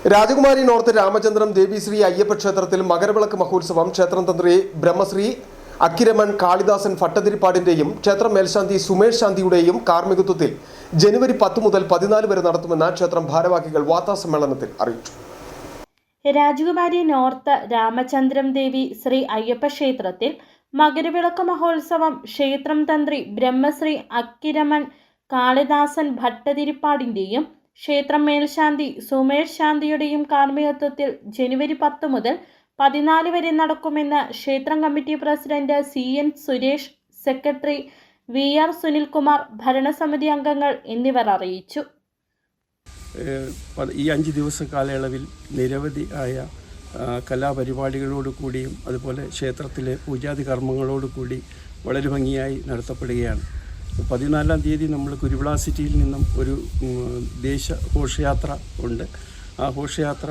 രാജകുമാരി നോർത്ത് രാമചന്ദ്രം ദേവി ശ്രീ അയ്യപ്പ ക്ഷേത്രത്തിൽ മകരവിളക്ക് മഹോത്സവം ക്ഷേത്രം തന്ത്രി ബ്രഹ്മശ്രീ അക്കിരമൺ കാളിദാസൻ ഭട്ടതിരിപ്പാടിന്റെയും ക്ഷേത്രം മേൽശാന്തി സുമേഷ് ശാന്തിയുടെയും കാർമ്മികത്വത്തിൽ ജനുവരി 10 മുതൽ 14 വരെ നടത്തുമെന്ന് ക്ഷേത്രം ഭാരവാഹികൾ വാർത്താസമ്മേളനത്തിൽ അറിയിച്ചു. രാജകുമാരി നോർത്ത് രാമചന്ദ്രം ദേവി ശ്രീ അയ്യപ്പ ക്ഷേത്രത്തിൽ മകരവിളക്ക് മഹോത്സവം ക്ഷേത്രം തന്ത്രി ബ്രഹ്മശ്രീ അക്കിരമൺ കാളിദാസൻ ഭട്ടതിരിപ്പാടിന്റെയും ക്ഷേത്രം മേൽശാന്തി സുമേഷ് ശാന്തിയുടെയും കാർമ്മികത്വത്തിൽ ജനുവരി 10 മുതൽ 14 വരെ നടക്കുമെന്ന് ക്ഷേത്രം committee president CN Suresh, secretary VR Sunilkumar, ഭരണസമിതി അംഗങ്ങൾ എന്നിവർ അറിയിച്ചു. ഈ 5 ദിവസ കാലയളവിൽ നിരവധി ആയ കലാപരിപാടികളോടുകൂടിയും അതുപോലെ ക്ഷേത്രത്തിലെ പൂജാതി കർമ്മങ്ങളോടുകൂടി വളരെ ഭംഗിയായി നടത്തപ്പെടുകയാണ്. 14-ാം തീയതി നമ്മൾ കുരുവിള സിറ്റിയിൽ നിന്നും ഒരു ഘോഷയാത്ര ഉണ്ട്. ആ ഘോഷയാത്ര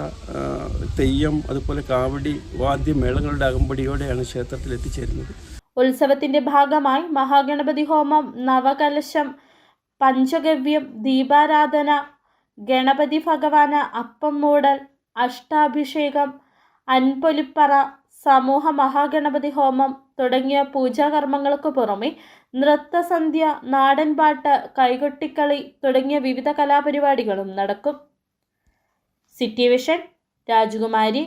തെയ്യം അതുപോലെ കാവടി വാദ്യമേളങ്ങളുടെ അകമ്പടിയോടെയാണ് ക്ഷേത്രത്തിൽ എത്തിച്ചേരുന്നത്. ഉത്സവത്തിന്റെ ഭാഗമായി മഹാഗണപതി ഹോമം, നവകലശം, പഞ്ചഗവ്യം, ദീപാരാധന, ഗണപതി ഭഗവാന് അപ്പം മൂടൽ, അഷ്ടാഭിഷേകം, അൻപൊലിപ്പറ, സമൂഹ മഹാഗണപതി ഹോമം തുടങ്ങിയ പൂജാകർമ്മങ്ങൾക്ക് പുറമെ നൃത്തസന്ധ്യ, നാടൻപാട്ട്, കൈകൊട്ടിക്കളി തുടങ്ങിയ വിവിധ കലാപരിപാടികളും നടക്കും. സിറ്റി വിഷൻ, രാജകുമാരി.